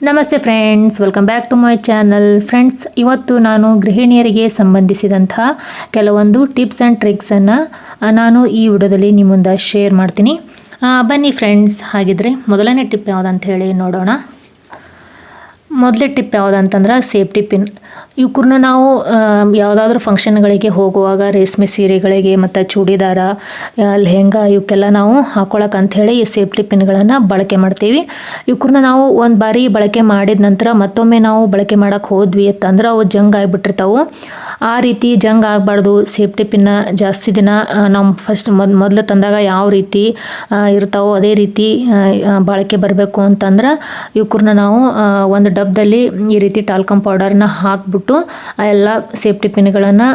ನಮಸ್ತೆ friends, welcome back to my channel. Friends, ಇವತ್ತು ನಾನು ಗೃಹಿಣಿಯರಿಗೆ ಸಂಬಂಧಿಸಿದಂಥ ಕೆಲವೊಂದು ಟಿಪ್ಸ್ ಆ್ಯಂಡ್ ಟ್ರಿಕ್ಸನ್ನು ನಾನು ಈ ವಿಡಿಯೋದಲ್ಲಿ ನಿಮ್ಮ ಮುಂದೆ ಶೇರ್ ಮಾಡ್ತೀನಿ. ಬನ್ನಿ ಫ್ರೆಂಡ್ಸ್, ಹಾಗಿದ್ರೆ ಮೊದಲನೇ ಟಿಪ್ ಯಾವುದಂತ ಹೇಳಿ ನೋಡೋಣ. ಮೊದಲೇ ಟಿಪ್ ಯಾವುದಂತಂದ್ರೆ ಸೇಫ್ಟಿ ಪಿನ್. ಇವಕ್ಕನ್ನ ನಾವು ಯಾವುದಾದ್ರೂ ಫಂಕ್ಷನ್ಗಳಿಗೆ ಹೋಗುವಾಗ ರೇಷ್ಮೆ ಸೀರೆಗಳಿಗೆ ಮತ್ತು ಚೂಡಿದಾರ, ಲೆಹಂಗಾ ಇವಕ್ಕೆಲ್ಲ ನಾವು ಹಾಕ್ಕೊಳಕ್ಕೆ ಅಂಥೇಳಿ ಈ ಸೇಫ್ಟಿ ಪಿನ್ಗಳನ್ನು ಬಳಕೆ ಮಾಡ್ತೀವಿ. ಇವಕ್ಕನ್ನ ನಾವು ಒಂದು ಬಾರಿ ಬಳಕೆ ಮಾಡಿದ ನಂತರ ಮತ್ತೊಮ್ಮೆ ನಾವು ಬಳಕೆ ಮಾಡೋಕ್ಕೆ ಹೋದ್ವಿ ಅಂತಂದ್ರೆ ಅವು ಜಂಗ್ ಆಗಿಬಿಟ್ಟಿರ್ತಾವೆ. ಆ ರೀತಿ ಜಂಗ್ ಆಗಬಾರ್ದು. ಸೇಫ್ಟಿ ಪಿನ್ನ ಜಾಸ್ತಿ ದಿನ ನಾವು ಫಸ್ಟ್ ಮೊದಲು ತಂದಾಗ ಯಾವ ರೀತಿ ಇರ್ತಾವೋ ಅದೇ ರೀತಿ ಬಳಕೆ ಬರಬೇಕು ಅಂತಂದ್ರೆ ಇವಕ್ಕನ್ನ ನಾವು ಒಂದು ಡಬ್ಬದಲ್ಲಿ ಈ ರೀತಿ ಟಾಲ್ಕಮ್ ಪೌಡರ್ನ ಹಾಕ್ಬಿಟ್ಟು ಎಲ್ಲ ಸೇಫ್ಟಿ ಪಿನ್ಗಳನ್ನು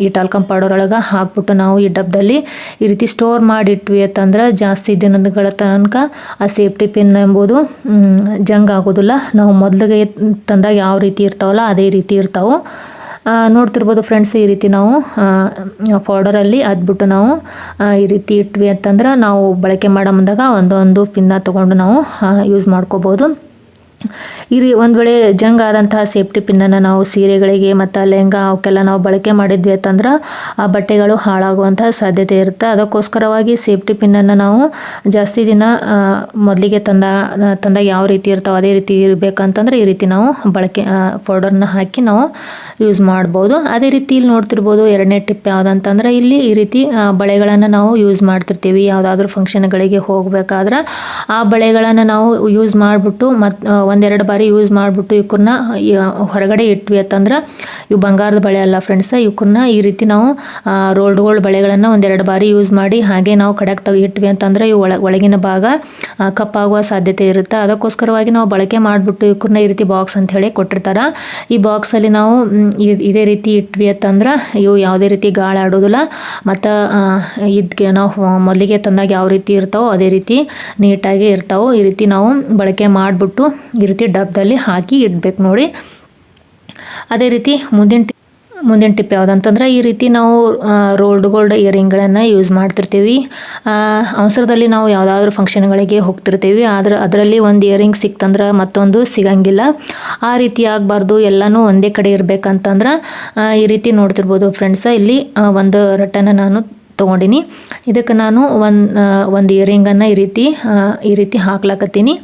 ಈ ಟಾಲ್ಕಮ್ ಪೌಡರ್ ಒಳಗೆ ಹಾಕ್ಬಿಟ್ಟು ನಾವು ಈ ಡಬ್ಬದಲ್ಲಿ ಈ ರೀತಿ ಸ್ಟೋರ್ ಮಾಡಿಟ್ವಿ ಅಂತಂದ್ರೆ ಜಾಸ್ತಿ ದಿನಗಳ ತನಕ ಆ ಸೇಫ್ಟಿ ಪಿನ್ ಎಂಬುದು ಜಂಗ್ ಆಗೋದಿಲ್ಲ. ನಾವು ಮೊದಲಿಗೆ ತಂದಾಗ ಯಾವ ರೀತಿ ಇರ್ತಾವಲ್ಲ ಅದೇ ರೀತಿ ಇರ್ತಾವೆ. ನೋಡ್ತಿರ್ಬೋದು ಫ್ರೆಂಡ್ಸ್, ಈ ರೀತಿ ನಾವು ಪೌಡರಲ್ಲಿ ಅದ್ಬಿಟ್ಟು ನಾವು ಈ ರೀತಿ ಇಟ್ವಿ ಅಂತಂದ್ರೆ ನಾವು ಬಳಕೆ ಮಾಡೋ ಮುಂದಾಗ ಒಂದೊಂದು ಪಿನ್ನ ತೊಗೊಂಡು ನಾವು ಯೂಸ್ ಮಾಡ್ಕೋಬೋದು. ಒಂದು ವೇಳೆ ಜಂಗ್ ಆದಂತಹ ಸೇಫ್ಟಿ ಪಿನ್ನನ್ನು ನಾವು ಸೀರೆಗಳಿಗೆ ಮತ್ತು ಲೆಹಂಗಾ ಅವಕ್ಕೆಲ್ಲ ನಾವು ಬಳಕೆ ಮಾಡಿದ್ವಿ ಅಂತಂದ್ರೆ ಆ ಬಟ್ಟೆಗಳು ಹಾಳಾಗುವಂತಹ ಸಾಧ್ಯತೆ ಇರುತ್ತೆ. ಅದಕ್ಕೋಸ್ಕರವಾಗಿ ಸೇಫ್ಟಿ ಪಿನ್ನನ್ನು ನಾವು ಜಾಸ್ತಿ ದಿನ ಮೊದಲಿಗೆ ತಂದಾಗ ಯಾವ ರೀತಿ ಇರ್ತಾವೆ ಅದೇ ರೀತಿ ಇರಬೇಕಂತಂದ್ರೆ ಈ ರೀತಿ ನಾವು ಬಳಕೆ ಪೌಡರ್ನ ಹಾಕಿ ನಾವು ಯೂಸ್ ಮಾಡ್ಬೋದು. ಅದೇ ರೀತಿ ಇಲ್ಲಿ ನೋಡ್ತಿರ್ಬೋದು ಎರಡನೇ ಟಿಪ್ ಯಾವುದಂತಂದ್ರೆ ಇಲ್ಲಿ ಈ ರೀತಿ ಬಳೆಗಳನ್ನು ನಾವು ಯೂಸ್ ಮಾಡ್ತಿರ್ತೀವಿ. ಯಾವುದಾದ್ರೂ ಫಂಕ್ಷನ್ಗಳಿಗೆ ಹೋಗಬೇಕಾದ್ರೆ ಆ ಬಳೆಗಳನ್ನು ನಾವು ಯೂಸ್ ಮಾಡಿಬಿಟ್ಟು ಒಂದೆರಡು ಬಾರಿ ಯೂಸ್ ಮಾಡಿಬಿಟ್ಟು ಇವಕ್ಕನ್ನ ಹೊರಗಡೆ ಇಟ್ವಿ ಅಂತಂದ್ರೆ ಇವು ಬಂಗಾರದ ಬಳೆ ಅಲ್ಲ ಫ್ರೆಂಡ್ಸ್. ಇವಕ್ಕನ್ನ ಈ ರೀತಿ ನಾವು ರೋಲ್ಡ್ ಗೋಲ್ಡ್ ಬಳೆಗಳನ್ನು ಒಂದೆರಡು ಬಾರಿ ಯೂಸ್ ಮಾಡಿ ಹಾಗೆ ನಾವು ಕಡೆಗೆ ಇಟ್ವಿ ಅಂತಂದ್ರೆ ಇವು ಒಳಗಿನ ಭಾಗ ಕಪ್ಪಾಗುವ ಸಾಧ್ಯತೆ ಇರುತ್ತೆ. ಅದಕ್ಕೋಸ್ಕರವಾಗಿ ನಾವು ಬಳಕೆ ಮಾಡಿಬಿಟ್ಟು ಇವಕ್ಕನ್ನ ಈ ರೀತಿ ಬಾಕ್ಸ್ ಅಂತ ಹೇಳಿ ಕೊಟ್ಟಿರ್ತಾರೆ. ಈ ಬಾಕ್ಸಲ್ಲಿ ನಾವು ಇದೇ ರೀತಿ ಇಟ್ವಿ ಅಂತಂದ್ರೆ ಇವು ಯಾವುದೇ ರೀತಿ ಗಾಳಿ ಆಡೋದಿಲ್ಲ. ಮತ್ತು ಇದಕ್ಕೆ ನಾವು ಮೊದಲಿಗೆ ತಂದಾಗ ಯಾವ ರೀತಿ ಇರ್ತಾವೋ ಅದೇ ರೀತಿ ನೀಟಾಗಿ ಇರ್ತಾವೆ. ಈ ರೀತಿ ನಾವು ಬಳಕೆ ಮಾಡಿಬಿಟ್ಟು ಈ ರೀತಿ ಡಬ್ಬದಲ್ಲಿ ಹಾಕಿ ಇಡ್ಬೇಕು ನೋಡಿ. ಅದೇ ರೀತಿ ಮುಂದಿನ ಟಿಪ್ ಯಾವುದಂತಂದ್ರೆ ಈ ರೀತಿ ನಾವು ರೋಲ್ಡ್ ಗೋಲ್ಡ್ ಇಯರಿಂಗ್ಗಳನ್ನು ಯೂಸ್ ಮಾಡ್ತಿರ್ತೀವಿ. ಅವಸರದಲ್ಲಿ ನಾವು ಯಾವುದಾದ್ರೂ ಫಂಕ್ಷನ್ಗಳಿಗೆ ಹೋಗ್ತಿರ್ತೀವಿ. ಅದರಲ್ಲಿ ಒಂದು ಇಯರಿಂಗ್ ಸಿಕ್ತಂದ್ರೆ ಮತ್ತೊಂದು ಸಿಗಂಗಿಲ್ಲ. ಆ ರೀತಿ ಆಗಬಾರ್ದು. ಎಲ್ಲನೂ ಒಂದೇ ಕಡೆ ಇರಬೇಕಂತಂದ್ರೆ ಈ ರೀತಿ ನೋಡ್ತಿರ್ಬೋದು ಫ್ರೆಂಡ್ಸ. ಇಲ್ಲಿ ಒಂದು ರಟ್ಟನ್ನು ನಾನು ತೊಗೊಂಡಿನಿ. ಇದಕ್ಕೆ ನಾನು ಒಂದು ಇಯರಿಂಗನ್ನು ಈ ರೀತಿ ಹಾಕ್ಲಾಕತ್ತೀನಿ.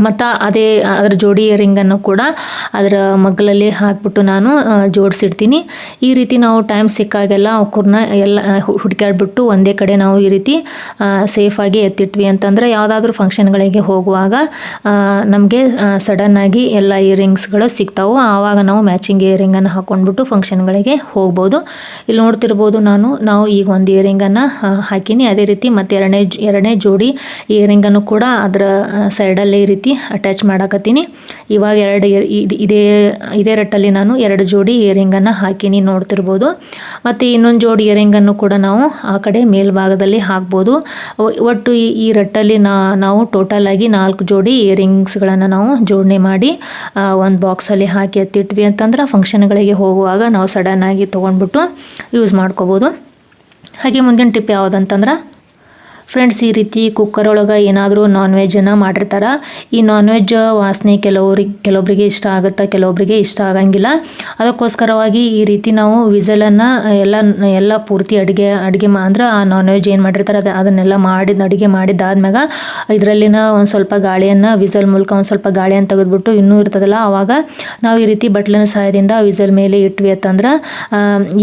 ಮತ್ತು ಅದರ ಜೋಡಿ ಇಯರಿಂಗನ್ನು ಕೂಡ ಅದರ ಮಗ್ಗಲಲ್ಲಿ ಹಾಕ್ಬಿಟ್ಟು ನಾನು ಜೋಡಿಸಿಡ್ತೀನಿ. ಈ ರೀತಿ ನಾವು ಟೈಮ್ ಸಿಕ್ಕಾಗೆಲ್ಲ ಅವಕ್ಕನ್ನ ಎಲ್ಲ ಹುಡುಕಾಡ್ಬಿಟ್ಟು ಒಂದೇ ಕಡೆ ನಾವು ಈ ರೀತಿ ಸೇಫಾಗಿ ಎತ್ತಿಟ್ವಿ ಅಂತಂದ್ರೆ ಯಾವುದಾದ್ರೂ ಫಂಕ್ಷನ್ಗಳಿಗೆ ಹೋಗುವಾಗ ನಮಗೆ ಸಡನ್ನಾಗಿ ಎಲ್ಲ ಇಯರಿಂಗ್ಸ್ಗಳು ಸಿಗ್ತಾವೆ. ಆವಾಗ ನಾವು ಮ್ಯಾಚಿಂಗ್ ಇಯರಿಂಗನ್ನು ಹಾಕ್ಕೊಂಡ್ಬಿಟ್ಟು ಫಂಕ್ಷನ್ಗಳಿಗೆ ಹೋಗ್ಬೋದು. ಇಲ್ಲಿ ನೋಡ್ತಿರ್ಬೋದು ನಾವು ಈಗ ಒಂದು ಇಯರಿಂಗನ್ನು ಹಾಕಿನಿ. ಅದೇ ರೀತಿ ಮತ್ತು ಎರಡನೇ ಜೋಡಿ ಇಯರಿಂಗನ್ನು ಕೂಡ ಅದರ ಸೈಡಲ್ಲಿ ಈ ರೀತಿ ಅಟ್ಯಾಚ್ ಮಾಡಾಕತ್ತೀನಿ. ಇವಾಗ ಇದೇ ರಟ್ಟಲ್ಲಿ ನಾನು 2 ಜೋಡಿ ಇಯರಿಂಗನ್ನು ಹಾಕಿನಿ ನೋಡ್ತಿರ್ಬೋದು. ಮತ್ತು ಇನ್ನೊಂದು ಜೋಡಿ ಇಯರಿಂಗನ್ನು ಕೂಡ ನಾವು ಆ ಕಡೆ ಮೇಲ್ಭಾಗದಲ್ಲಿ ಹಾಕ್ಬೋದು. ಒಟ್ಟು ಈ ರಟ್ಟಲ್ಲಿ ನಾವು ಟೋಟಲ್ ಆಗಿ 4 ಜೋಡಿ ಇಯರಿಂಗ್ಸ್ಗಳನ್ನು ನಾವು ಜೋಡಣೆ ಮಾಡಿ ಒಂದು ಬಾಕ್ಸಲ್ಲಿ ಹಾಕಿ ಎತ್ತಿಟ್ವಿ ಅಂತಂದ್ರೆ ಫಂಕ್ಷನ್ಗಳಿಗೆ ಹೋಗುವಾಗ ನಾವು ಸಡನ್ ಆಗಿ ತೊಗೊಂಡ್ಬಿಟ್ಟು ಯೂಸ್ ಮಾಡ್ಕೋಬೋದು. ಹಾಗೆ ಮುಂದಿನ ಟಿಪ್ ಯಾವುದಂತಂದ್ರೆ ಫ್ರೆಂಡ್ಸ್, ಈ ರೀತಿ ಕುಕ್ಕರ್ ಒಳಗೆ ಏನಾದರೂ ನಾನ್ ವೆಜ್ಜನ್ನು ಮಾಡಿರ್ತಾರೆ. ಈ ನಾನ್ ವೆಜ್ ವಾಸನೆ ಕೆಲವೊಬ್ಬರಿಗೆ ಇಷ್ಟ ಆಗುತ್ತೆ, ಕೆಲವೊಬ್ಬರಿಗೆ ಇಷ್ಟ ಆಗಂಗಿಲ್ಲ. ಅದಕ್ಕೋಸ್ಕರವಾಗಿ ಈ ರೀತಿ ನಾವು ವಿಸಲನ್ನು ಎಲ್ಲ ಪೂರ್ತಿ ಅಡುಗೆ ಅಂದ್ರೆ ಆ ನಾನ್ ವೆಜ್ ಏನು ಮಾಡಿರ್ತಾರೆ ಅದನ್ನೆಲ್ಲ ಅಡುಗೆ ಮಾಡಿದ್ದಾದ್ಮ್ಯಾಗ ಇದರಲ್ಲಿನ ಒಂದು ಸ್ವಲ್ಪ ಗಾಳಿಯನ್ನು ವಿಸಲ್ ಮೂಲಕ ಒಂದು ಸ್ವಲ್ಪ ಗಾಳಿಯನ್ನು ತೆಗೆದುಬಿಟ್ಟು ಇನ್ನೂ ಇರ್ತದಲ್ಲ ಆವಾಗ ನಾವು ಈ ರೀತಿ ಬಟ್ಲಿನ ಸಹಾಯದಿಂದ ವಿಸಲ್ ಮೇಲೆ ಇಟ್ವಿ ಅಂತಂದ್ರೆ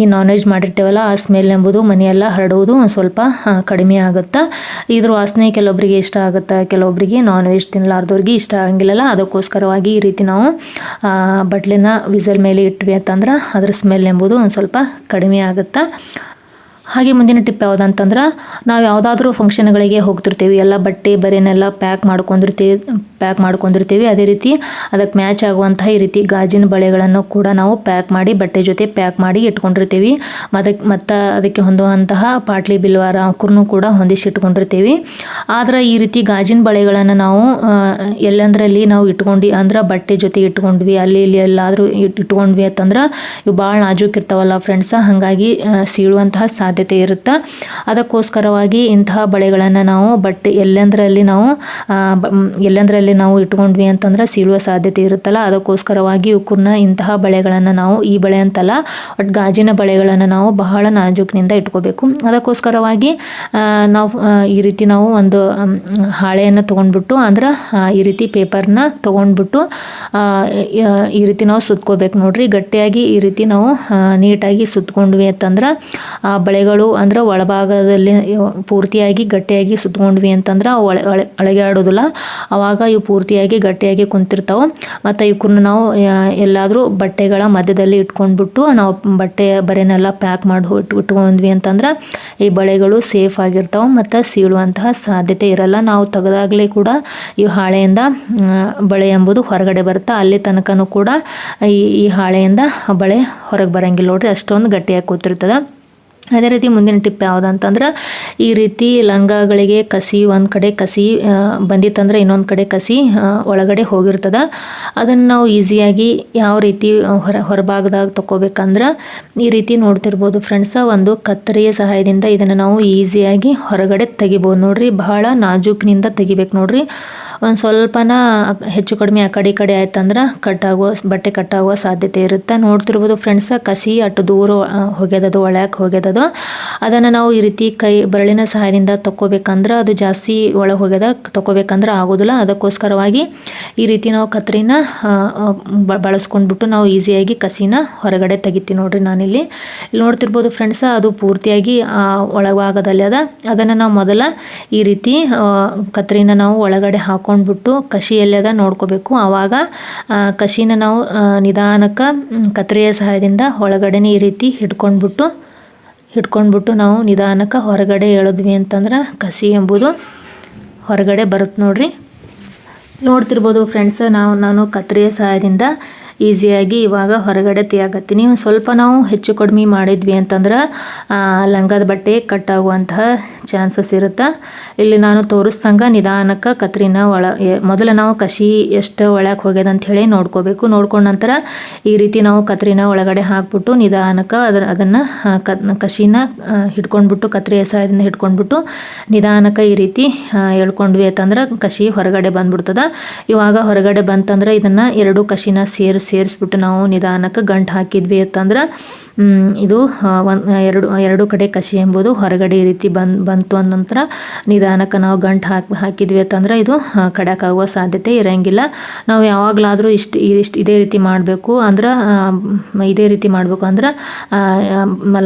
ಈ ನಾನ್ ವೆಜ್ ಮಾಡಿರ್ತೇವಲ್ಲ ಆ ಸ್ಮೆಲ್ ಎಂಬುದು ಮನೆಯೆಲ್ಲ ಹರಡುವುದು ಒಂದು ಸ್ವಲ್ಪ ಕಡಿಮೆ ಆಗುತ್ತೆ. ಇದ್ರ ವಾಸನೆ ಕೆಲವೊಬ್ಬರಿಗೆ ಇಷ್ಟ ಆಗುತ್ತೆ, ಕೆಲವೊಬ್ಬರಿಗೆ ನಾನ್ ವೆಜ್ ತಿನ್ನಲಾರ್ದವ್ರಿಗೆ ಇಷ್ಟ ಆಗಂಗಿಲ್ಲಲ್ಲ. ಅದಕ್ಕೋಸ್ಕರವಾಗಿ ಈ ರೀತಿ ನಾವು ಬಟ್ಲಿನ ವಿಸಲ್ ಮೇಲೆ ಇಟ್ವಿ ಅಂತಂದ್ರೆ ಅದ್ರ ಸ್ಮೆಲ್ ಎಂಬುದು ಒಂದು ಸ್ವಲ್ಪ ಕಡಿಮೆ ಆಗುತ್ತೆ. ಹಾಗೆ ಮುಂದಿನ ಟಿಪ್ ಯಾವುದಂತಂದ್ರೆ ನಾವು ಯಾವುದಾದ್ರೂ ಫಂಕ್ಷನ್ಗಳಿಗೆ ಹೋಗ್ತಿರ್ತೀವಿ. ಎಲ್ಲ ಬಟ್ಟೆ ಬರೆನೆಲ್ಲ ಪ್ಯಾಕ್ ಮಾಡ್ಕೊಂಡಿರ್ತೀವಿ. ಅದೇ ರೀತಿ ಅದಕ್ಕೆ ಮ್ಯಾಚ್ ಆಗುವಂತಹ ಈ ರೀತಿ ಗಾಜಿನ ಬಳೆಗಳನ್ನು ಕೂಡ ನಾವು ಬಟ್ಟೆ ಜೊತೆ ಪ್ಯಾಕ್ ಮಾಡಿ ಇಟ್ಕೊಂಡಿರ್ತೀವಿ. ಮತ್ತು ಅದಕ್ಕೆ ಹೊಂದುವಂತಹ ಪಾಟ್ಲಿ ಬಿಲ್ವಾರ ಅವಕ್ಕೂ ಕೂಡ ಹೊಂದಿಸಿ ಇಟ್ಕೊಂಡಿರ್ತೀವಿ. ಆದರೆ ಈ ರೀತಿ ಗಾಜಿನ ಬಳೆಗಳನ್ನು ನಾವು ಎಲ್ಲಂದ್ರಲ್ಲಿ ನಾವು ಅಂದ್ರೆ ಬಟ್ಟೆ ಜೊತೆ ಇಟ್ಕೊಂಡ್ವಿ, ಅಲ್ಲಿ ಎಲ್ಲಾದರೂ ಇಟ್ಕೊಂಡ್ವಿ ಅಂತಂದ್ರೆ ಇವು ಭಾಳ ನಾಜೂಕ್ ಇರ್ತಾವಲ್ಲ ಫ್ರೆಂಡ್ಸ. ಹಾಗಾಗಿ ಸೀಳುವಂತಹ ಸಾಧ್ಯತೆ ಸಾಧ್ಯತೆ ಇರುತ್ತೆ. ಅದಕ್ಕೋಸ್ಕರವಾಗಿ ಇಂತಹ ಬಳೆಗಳನ್ನು ನಾವು ಬಟ್ಟೆ ಎಲ್ಲೆಂದರಲ್ಲಿ ನಾವು ಇಟ್ಕೊಂಡ್ವಿ ಅಂತಂದ್ರೆ ಸೀಳುವ ಸಾಧ್ಯತೆ ಇರುತ್ತಲ್ಲ, ಅದಕ್ಕೋಸ್ಕರವಾಗಿ ಇವಕ್ಕನ್ನ ಇಂತಹ ಬಳೆಗಳನ್ನು ನಾವು, ಈ ಬಳೆ ಅಂತಲ್ಲ ಬಟ್ ಗಾಜಿನ ಬಳೆಗಳನ್ನು ನಾವು ಬಹಳ ನಾಜೂಕಿನಿಂದ ಇಟ್ಕೋಬೇಕು. ಅದಕ್ಕೋಸ್ಕರವಾಗಿ ನಾವು ಈ ರೀತಿ ನಾವು ಒಂದು ಹಾಳೆಯನ್ನು ತೊಗೊಂಡ್ಬಿಟ್ಟು ಅಂದ್ರೆ ಈ ರೀತಿ ಪೇಪರ್ನ ತೊಗೊಂಡ್ಬಿಟ್ಟು ಈ ರೀತಿ ನಾವು ಸುತ್ಕೋಬೇಕು ನೋಡ್ರಿ. ಗಟ್ಟಿಯಾಗಿ ಈ ರೀತಿ ನಾವು ನೀಟಾಗಿ ಸುತ್ಕೊಂಡ್ವಿ ಅಂತಂದ್ರೆ ಆ ಬಳೆಗಳು ಅಂದ್ರೆ ಒಳಭಾಗದಲ್ಲಿ ಪೂರ್ತಿಯಾಗಿ ಗಟ್ಟಿಯಾಗಿ ಸುತ್ಕೊಂಡ್ವಿ ಅಂತಂದ್ರೆ ಒಳಗೆ ಆಡೋದಿಲ್ಲ. ಅವಾಗ ಇವು ಪೂರ್ತಿಯಾಗಿ ಗಟ್ಟಿಯಾಗಿ ಕುಂತಿರ್ತಾವೆ. ಮತ್ತು ಇವಕ್ಕನ್ನು ನಾವು ಎಲ್ಲಾದರೂ ಬಟ್ಟೆಗಳ ಮಧ್ಯದಲ್ಲಿ ಇಟ್ಕೊಂಡ್ಬಿಟ್ಟು ನಾವು ಬಟ್ಟೆ ಬರೆನೆಲ್ಲ ಪ್ಯಾಕ್ ಮಾಡಿ ಇಟ್ಕೊಂಡ್ವಿ ಅಂತಂದ್ರೆ ಈ ಬಳೆಗಳು ಸೇಫ್ ಆಗಿರ್ತಾವೆ ಮತ್ತು ಸೀಳುವಂತಹ ಸಾಧ್ಯತೆ ಇರಲ್ಲ. ನಾವು ತೆಗೆದಾಗಲೇ ಕೂಡ ಈ ಹಾಳೆಯಿಂದ ಬಳೆ ಎಂಬುದು ಹೊರಗಡೆ ಬರುತ್ತೆ. ಅಲ್ಲಿ ತನಕನೂ ಕೂಡ ಈ ಹಾಳೆಯಿಂದ ಬಳೆ ಹೊರಗೆ ಬರಂಗಿಲ್ಲ ನೋಡ್ರಿ, ಅಷ್ಟೊಂದು ಗಟ್ಟಿಯಾಗಿ ಕೂತಿರ್ತದೆ. ಅದೇ ರೀತಿ ಮುಂದಿನ ಟಿಪ್ ಯಾವುದಂತಂದ್ರೆ ಈ ರೀತಿ ಲಂಗಗಳಿಗೆ ಕಸಿ ಒಂದು ಕಡೆ ಕಸಿ ಬಂದಿತ್ತಂದ್ರೆ ಇನ್ನೊಂದು ಕಡೆ ಕಸಿ ಒಳಗಡೆ ಹೋಗಿರ್ತದೆ. ಅದನ್ನು ನಾವು ಈಸಿಯಾಗಿ ಯಾವ ರೀತಿ ಹೊರಭಾಗದಾಗ ತಗೋಬೇಕಂದ್ರೆ ಈ ರೀತಿ ನೋಡ್ತಿರ್ಬೋದು ಫ್ರೆಂಡ್ಸ, ಒಂದು ಕತ್ತರಿಯ ಸಹಾಯದಿಂದ ಇದನ್ನು ನಾವು ಈಸಿಯಾಗಿ ಹೊರಗಡೆ ತೆಗಿಬೋದು ನೋಡ್ರಿ. ಬಹಳ ನಾಜೂಕಿನಿಂದ ತೆಗಿಬೇಕು ನೋಡ್ರಿ. ಒಂದು ಸ್ವಲ್ಪನ ಹೆಚ್ಚು ಕಡಿಮೆ ಆ ಕಡೆ ಈ ಕಡೆ ಆಯ್ತಂದ್ರೆ ಬಟ್ಟೆ ಕಟ್ಟಾಗುವ ಸಾಧ್ಯತೆ ಇರುತ್ತೆ. ನೋಡ್ತಿರ್ಬೋದು ಫ್ರೆಂಡ್ಸ, ಕಸಿ ಅಷ್ಟು ದೂರ ಹೋಗ್ಯದದು, ಒಳಕ್ಕೆ ಹೋಗ್ಯದದು. ಅದನ್ನು ನಾವು ಈ ರೀತಿ ಬೆರಳಿನ ಸಹಾಯದಿಂದ ತಗೋಬೇಕಂದ್ರೆ ಅದು ಜಾಸ್ತಿ ಒಳಗೆ ಹೋಗ್ಯದ, ತಗೋಬೇಕಂದ್ರೆ ಆಗೋದಿಲ್ಲ. ಅದಕ್ಕೋಸ್ಕರವಾಗಿ ಈ ರೀತಿ ನಾವು ಕತ್ರಿನ ಬಳಸ್ಕೊಂಡ್ಬಿಟ್ಟು ನಾವು ಈಸಿಯಾಗಿ ಕಸಿನ ಹೊರಗಡೆ ತೆಗಿತೀವಿ ನೋಡ್ರಿ. ನಾನಿಲ್ಲಿ ನೋಡ್ತಿರ್ಬೋದು ಫ್ರೆಂಡ್ಸ, ಅದು ಪೂರ್ತಿಯಾಗಿ ಒಳಭಾಗದಲ್ಲಿ ಅದ. ಅದನ್ನು ನಾವು ಮೊದಲ ಈ ರೀತಿ ಕತ್ರಿನ ನಾವು ಒಳಗಡೆ ಹಾಕೊಂಡ್ಬಿಟ್ಟು ಕಸಿ ಎಲ್ಲದ ನೋಡ್ಕೋಬೇಕು. ಆವಾಗ ಕಸಿನ ನಾವು ನಿಧಾನಕ್ಕೆ ಕತ್ರಿಯ ಸಹಾಯದಿಂದ ಒಳಗಡೆನೇ ಈ ರೀತಿ ಹಿಡ್ಕೊಂಡ್ಬಿಟ್ಟು ನಾವು ನಿಧಾನಕ್ಕೆ ಹೊರಗಡೆ ಎಳೆದ್ವಿ ಅಂತಂದ್ರೆ ಕಸಿ ಎಂಬುದು ಹೊರಗಡೆ ಬರುತ್ತೆ ನೋಡ್ರಿ. ನೋಡ್ತಿರ್ಬೋದು ಫ್ರೆಂಡ್ಸ್, ನಾನು ಕತ್ರಿಯ ಸಹಾಯದಿಂದ ಈಸಿಯಾಗಿ ಇವಾಗ ಹೊರಗಡೆ ತೆಗಿಯಾಕತ್ತೀನಿ. ಸ್ವಲ್ಪ ನಾವು ಹೆಚ್ಚು ಕಡಿಮೆ ಮಾಡಿದ್ವಿ ಅಂತಂದ್ರೆ ಲಂಗದ ಬಟ್ಟೆ ಕಟ್ಟಾಗುವಂತಹ ಚಾನ್ಸಸ್ ಇರುತ್ತೆ. ಇಲ್ಲಿ ನಾನು ತೋರಿಸ್ದಂಗೆ ನಿಧಾನಕ್ಕೆ ಕತ್ರಿನ ಮೊದಲು ನಾವು ಕಸಿ ಎಷ್ಟು ಒಳಗೆ ಹೋಗ್ಯದ ಅಂತ ಹೇಳಿ ನೋಡ್ಕೋಬೇಕು. ನೋಡ್ಕೊಂಡ ನಂತರ ಈ ರೀತಿ ನಾವು ಕತ್ರಿನ ಒಳಗಡೆ ಹಾಕ್ಬಿಟ್ಟು ನಿಧಾನಕ್ಕೆ ಅದನ್ನು ಕಸಿನ ಹಿಡ್ಕೊಂಡ್ಬಿಟ್ಟು ಕತ್ರಿಯ ಸಹಾಯದಿಂದ ಹಿಡ್ಕೊಂಡ್ಬಿಟ್ಟು ನಿಧಾನಕ್ಕೆ ಈ ರೀತಿ ಎಳ್ಕೊಂಡ್ವಿ ಅಂತಂದ್ರೆ ಕಸಿ ಹೊರಗಡೆ ಬಂದ್ಬಿಡ್ತದೆ. ಇವಾಗ ಹೊರಗಡೆ ಬಂತಂದ್ರೆ ಇದನ್ನು ಎರಡು ಕಸಿನ ಸೇರಿಸ್ಬಿಟ್ಟು ನಾವು ನಿಧಾನಕ್ಕೆ ಗಂಟು ಹಾಕಿದ್ವಿ ಅಂತಂದ್ರೆ ಇದು ಎರಡು ಕಡೆ ಕಸಿ ಎಂಬುದು ಹೊರಗಡೆ ಈ ರೀತಿ ಬಂತು ಅಂದ ನಂತರ ನಿಧಾನಕ್ಕೆ ನಾವು ಗಂಟು ಹಾಕಿದ್ವಿ ಅಂತಂದ್ರೆ ಇದು ಕಡಕಾಗುವ ಸಾಧ್ಯತೆ ಇರೋಂಗಿಲ್ಲ. ನಾವು ಯಾವಾಗಲಾದರೂ ಇದೇ ರೀತಿ ಮಾಡಬೇಕು ಅಂದ್ರೆ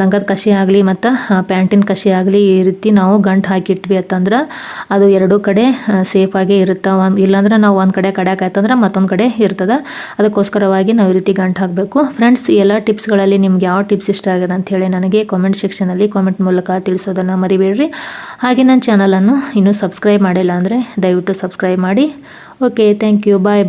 ಲಂಗದ ಕಸಿ ಆಗಲಿ ಮತ್ತು ಪ್ಯಾಂಟಿನ ಕಸಿ ಆಗಲಿ ಈ ರೀತಿ ನಾವು ಗಂಟು ಹಾಕಿಟ್ವಿ ಅಂತಂದ್ರೆ ಅದು ಎರಡೂ ಕಡೆ ಸೇಫಾಗಿ ಇರುತ್ತೆ. ಇಲ್ಲಾಂದ್ರೆ ನಾವು ಒಂದು ಕಡೆ ಕಡಕಾಯ್ತಂದ್ರೆ ಮತ್ತೊಂದು ಕಡೆ ಇರ್ತದೆ. ಅದಕ್ಕೋಸ್ಕರವಾಗಿ ನಾವು ಈ ರೀತಿ ಗಂಟು ಹಾಕಬೇಕು. ಫ್ರೆಂಡ್ಸ್, ಈ ಎಲ್ಲ ಟಿಪ್ಸ್ಗಳಲ್ಲಿ ನಿಮ್ಗೆ ಯಾವ ಟಿಪ್ಸ್ ಇಷ್ಟ ಆಗಿದೆ ಅಂತ ಹೇಳಿ ನನಗೆ ಕಾಮೆಂಟ್ ಸೆಕ್ಷನಲ್ಲಿ ಕಾಮೆಂಟ್ ಮೂಲಕ ತಿಳಿಸೋದನ್ನು ಮರಿಬೇಡ್ರಿ. ಹಾಗೆ ನನ್ನ ಚಾನಲನ್ನು ಇನ್ನೂ ಸಬ್ಸ್ಕ್ರೈಬ್ ಮಾಡಿಲ್ಲ ಅಂದರೆ ದಯವಿಟ್ಟು ಸಬ್ಸ್ಕ್ರೈಬ್ ಮಾಡಿ. Okay, thank you, bye.